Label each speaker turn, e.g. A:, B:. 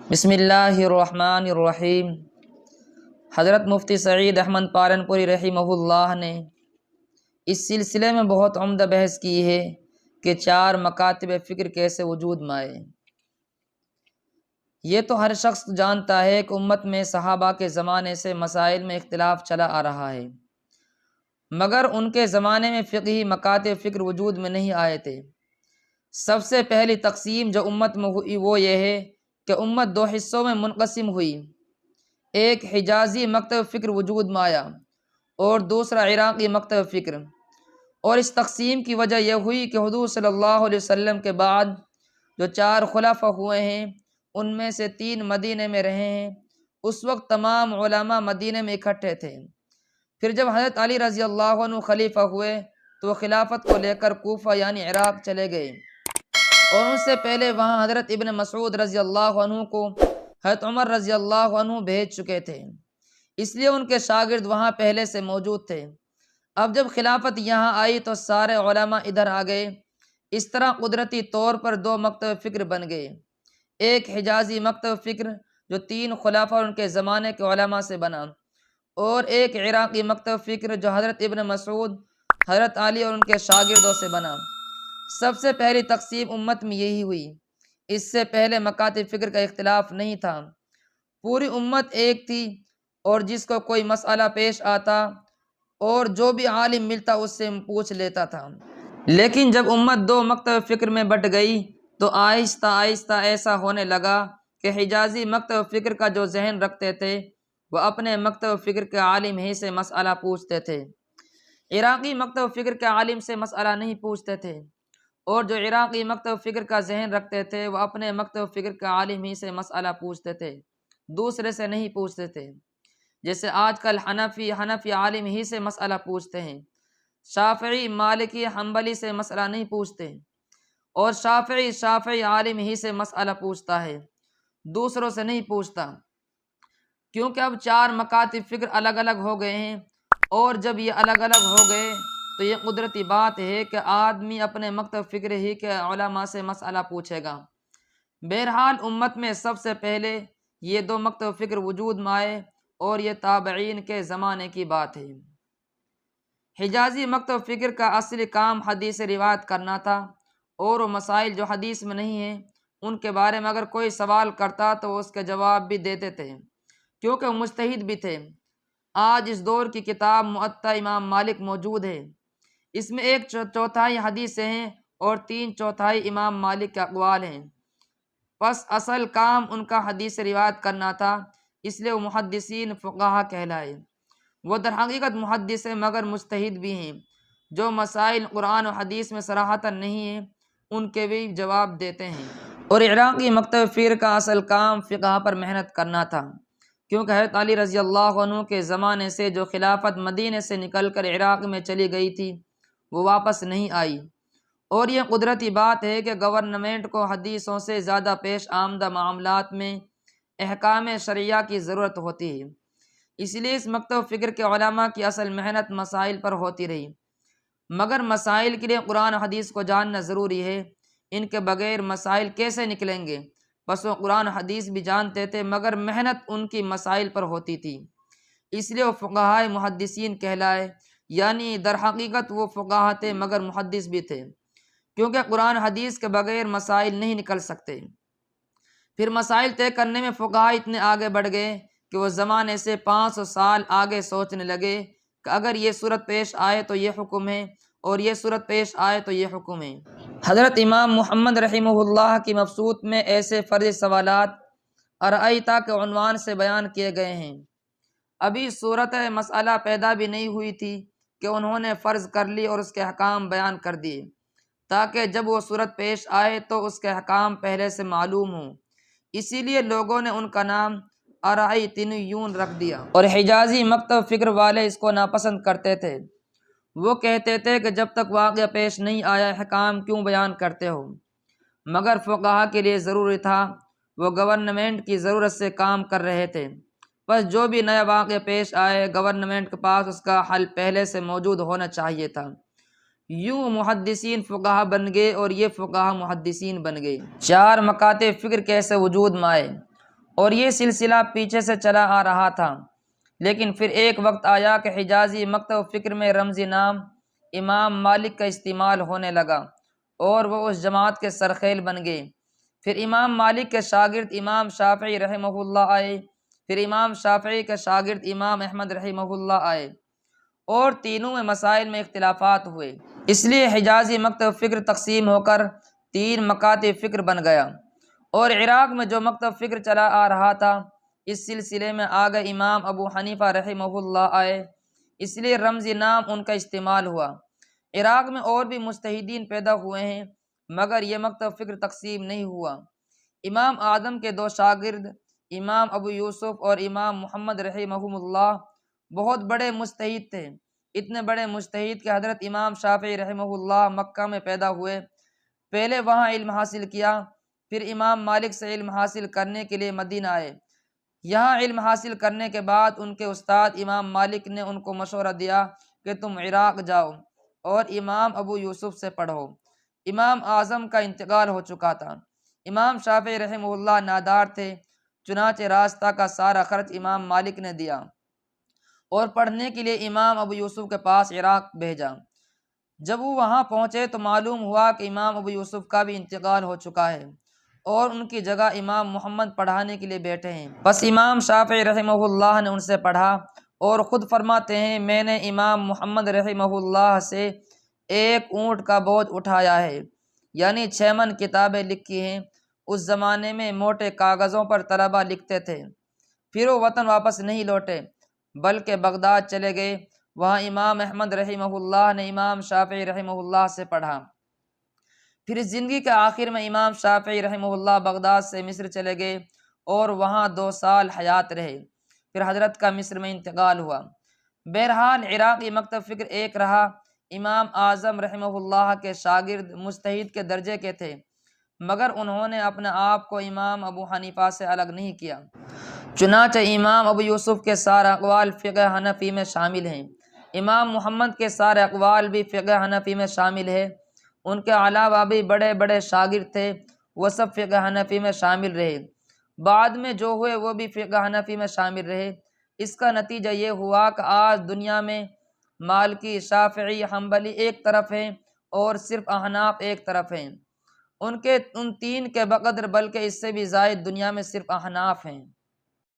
A: بسم اللہ الرحمن الرحیم۔ حضرت مفتی سعید احمد پالنپوری رحمہ اللہ نے اس سلسلے میں بہت عمدہ بحث کی ہے کہ 4 مکاتب فکر کیسے وجود میں آئے۔ یہ تو ہر شخص جانتا ہے کہ امت میں صحابہ کے زمانے سے مسائل میں اختلاف چلا آ رہا ہے، مگر ان کے زمانے میں فقہی مکاتب فکر وجود میں نہیں آئے تھے۔ سب سے پہلی تقسیم جو امت میں ہوئی وہ یہ ہے کہ امت 2 حصوں میں منقسم ہوئی۔ ایک حجازی مکتب فکر وجود میں آیا اور دوسرا عراقی مکتب فکر، اور اس تقسیم کی وجہ یہ ہوئی کہ حضور صلی اللہ علیہ وسلم کے بعد جو 4 خلفاء ہوئے ہیں ان میں سے 3 مدینے میں رہے ہیں۔ اس وقت تمام علماء مدینے میں اکٹھے تھے۔ پھر جب حضرت علی رضی اللہ عنہ خلیفہ ہوئے تو وہ خلافت کو لے کر کوفہ یعنی عراق چلے گئے، اور ان سے پہلے وہاں حضرت ابن مسعود رضی اللہ عنہ کو حضرت عمر رضی اللہ عنہ بھیج چکے تھے، اس لیے ان کے شاگرد وہاں پہلے سے موجود تھے۔ اب جب خلافت یہاں آئی تو سارے علماء ادھر آ گئے۔ اس طرح قدرتی طور پر 2 مکتب فکر بن گئے، ایک حجازی مکتب فکر جو 3 خلفاء اور ان کے زمانے کے علماء سے بنا، اور ایک عراقی مکتب فکر جو حضرت ابن مسعود، حضرت علی اور ان کے شاگردوں سے بنا۔ سب سے پہلی تقسیم امت میں یہی ہوئی۔ اس سے پہلے مکاتب فکر کا اختلاف نہیں تھا، پوری امت ایک تھی، اور جس کو کوئی مسئلہ پیش آتا اور جو بھی عالم ملتا اس سے پوچھ لیتا تھا۔ لیکن جب امت 2 مکتب فکر میں بٹ گئی تو آہستہ آہستہ ایسا ہونے لگا کہ حجازی مکتب فکر کا جو ذہن رکھتے تھے وہ اپنے مکتب فکر کے عالم ہی سے مسئلہ پوچھتے تھے، عراقی مکتب فکر کے عالم سے مسئلہ نہیں پوچھتے تھے، اور جو عراقی مکتب فکر کا ذہن رکھتے تھے وہ اپنے مکتب فکر کے عالم ہی سے مسئلہ پوچھتے تھے، دوسرے سے نہیں پوچھتے تھے۔ جیسے آج کل حنفی عالم ہی سے مسئلہ پوچھتے ہیں، شافعی مالکی حنبلی سے مسئلہ نہیں پوچھتے، اور شافعی عالم ہی سے مسئلہ پوچھتا ہے، دوسروں سے نہیں پوچھتا، کیونکہ اب 4 مکاتب فکر الگ الگ ہو گئے ہیں، اور جب یہ الگ الگ ہو گئے تو یہ قدرتی بات ہے کہ آدمی اپنے مکتب فکر ہی کے علماء سے مسئلہ پوچھے گا۔ بہرحال امت میں سب سے پہلے یہ 2 مکتب فکر وجود میں آئے، اور یہ تابعین کے زمانے کی بات ہے۔ حجازی مکتب فکر کا اصلی کام حدیث روایت کرنا تھا، اور وہ مسائل جو حدیث میں نہیں ہیں ان کے بارے میں اگر کوئی سوال کرتا تو وہ اس کے جواب بھی دیتے تھے، کیونکہ وہ مجتہد بھی تھے۔ آج اس دور کی کتاب موطا امام مالک موجود ہے، اس میں 1/4 حدیثیں ہیں اور 3/4 امام مالک کے اقوال ہیں۔ پس اصل کام ان کا حدیث روایت کرنا تھا، اس لیے وہ محدثین فقہا کہلائے۔ وہ در حقیقت محدث ہیں مگر مجتہد بھی ہیں، جو مسائل قرآن و حدیث میں صراحتاً نہیں ہیں ان کے بھی جواب دیتے ہیں۔ اور عراقی مکتب فکر کا اصل کام فقہ پر محنت کرنا تھا، کیونکہ حضرت علی رضی اللہ عنہ کے زمانے سے جو خلافت مدینے سے نکل کر عراق میں چلی گئی تھی وہ واپس نہیں آئی، اور یہ قدرتی بات ہے کہ گورنمنٹ کو حدیثوں سے زیادہ پیش آمدہ معاملات میں احکام شرعیہ کی ضرورت ہوتی ہے، اس لیے اس مکتب فکر کے علماء کی اصل محنت مسائل پر ہوتی رہی، مگر مسائل کے لیے قرآن و حدیث کو جاننا ضروری ہے، ان کے بغیر مسائل کیسے نکلیں گے؟ بس وہ قرآن و حدیث بھی جانتے تھے مگر محنت ان کی مسائل پر ہوتی تھی، اس لیے وہ فقہائے محدثین کہلائے، یعنی در حقیقت وہ فقہا تھے مگر محدث بھی تھے، کیونکہ قرآن حدیث کے بغیر مسائل نہیں نکل سکتے۔ پھر مسائل طے کرنے میں فقہا اتنے آگے بڑھ گئے کہ وہ زمانے سے 500 سال آگے سوچنے لگے کہ اگر یہ صورت پیش آئے تو یہ حکم ہے، اور یہ صورت پیش آئے تو یہ حکم ہے۔ حضرت امام محمد رحمہ اللہ کی مبسوط میں ایسے فرض سوالات ارائیتا کے عنوان سے بیان کیے گئے ہیں۔ ابھی صورت مسئلہ پیدا بھی نہیں ہوئی تھی کہ انہوں نے فرض کر لی اور اس کے احکام بیان کر دیے، تاکہ جب وہ صورت پیش آئے تو اس کے احکام پہلے سے معلوم ہوں، اسی لیے لوگوں نے ان کا نام ارائیتینیون رکھ دیا، اور حجازی مکتب فکر والے اس کو ناپسند کرتے تھے۔ وہ کہتے تھے کہ جب تک واقعہ پیش نہیں آیا احکام کیوں بیان کرتے ہو؟ مگر فقہا کے لیے ضروری تھا، وہ گورنمنٹ کی ضرورت سے کام کر رہے تھے، بس جو بھی نیا واقعہ پیش آئے گورنمنٹ کے پاس اس کا حل پہلے سے موجود ہونا چاہیے تھا۔ یوں محدثین فقہا بن گئے اور یہ فقہا محدثین بن گئے۔ 4 مکاتب فکر کیسے وجود میں آئے؟ اور یہ سلسلہ پیچھے سے چلا آ رہا تھا، لیکن پھر ایک وقت آیا کہ حجازی مکتب فکر میں رمزی نام امام مالک کا استعمال ہونے لگا اور وہ اس جماعت کے سرخیل بن گئے۔ پھر امام مالک کے شاگرد امام شافعی رحمہ اللہ آئے، پھر امام شافعی کے شاگرد امام احمد رحمہ اللہ آئے، اور تینوں میں مسائل میں اختلافات ہوئے۔ اس لیے حجازی مکتب فکر تقسیم ہو کر 3 مکاتب فکر بن گیا، اور عراق میں جو مکتب فکر چلا آ رہا تھا اس سلسلے میں آگے امام ابو حنیفہ رحمہ اللہ آئے، اس لیے رمزی نام ان کا استعمال ہوا۔ عراق میں اور بھی مجتہدین پیدا ہوئے ہیں، مگر یہ مکتب فکر تقسیم نہیں ہوا۔ امام اعظم کے 2 شاگرد امام ابو یوسف اور امام محمد رحمہ اللہ بہت بڑے مجتہد تھے، اتنے بڑے مجتہد کہ حضرت امام شافعی رحمہ اللہ مکہ میں پیدا ہوئے، پہلے وہاں علم حاصل کیا، پھر امام مالک سے علم حاصل کرنے کے لیے مدینہ آئے۔ یہاں علم حاصل کرنے کے بعد ان کے استاد امام مالک نے ان کو مشورہ دیا کہ تم عراق جاؤ اور امام ابو یوسف سے پڑھو۔ امام اعظم کا انتقال ہو چکا تھا، امام شافعی رحمہ اللہ نادار تھے، چنانچہ راستہ کا سارا خرچ امام مالک نے دیا اور پڑھنے کے لیے امام ابو یوسف کے پاس عراق بھیجا۔ جب وہ وہاں پہنچے تو معلوم ہوا کہ امام ابو یوسف کا بھی انتقال ہو چکا ہے اور ان کی جگہ امام محمد پڑھانے کے لیے بیٹھے ہیں۔ بس امام شافعی رحمہ اللہ نے ان سے پڑھا، اور خود فرماتے ہیں میں نے امام محمد رحمہ اللہ سے 1 اونٹ کا بوجھ اٹھایا ہے، یعنی 6 من کتابیں لکھی ہیں۔ اس زمانے میں موٹے کاغذوں پر طلبہ لکھتے تھے۔ پھر وہ وطن واپس نہیں لوٹے بلکہ بغداد چلے گئے، وہاں امام احمد رحمہ اللہ نے امام شافعی رحمہ اللہ سے پڑھا۔ پھر اس زندگی کے آخر میں امام شافعی رحمہ اللہ بغداد سے مصر چلے گئے اور وہاں 2 سال حیات رہے، پھر حضرت کا مصر میں انتقال ہوا۔ بہرحال عراقی مکتب فکر ایک رہا۔ امام اعظم رحمہ اللہ کے شاگرد مجتہد کے درجے کے تھے، مگر انہوں نے اپنے آپ کو امام ابو حنیفہ سے الگ نہیں کیا، چنانچہ امام ابو یوسف کے سارے اقوال فقہ حنفی میں شامل ہیں، امام محمد کے سارے اقوال بھی فقہ حنفی میں شامل ہیں۔ ان کے علاوہ بھی بڑے بڑے شاگرد تھے، وہ سب فقہ حنفی میں شامل رہے، بعد میں جو ہوئے وہ بھی فقہ حنفی میں شامل رہے۔ اس کا نتیجہ یہ ہوا کہ آج دنیا میں مالکی، شافعی، حنبلی ایک طرف ہیں اور صرف احناف ایک طرف ہیں۔ ان 3 کے بقدر بلکہ اس سے بھی زائد دنیا میں صرف احناف ہیں۔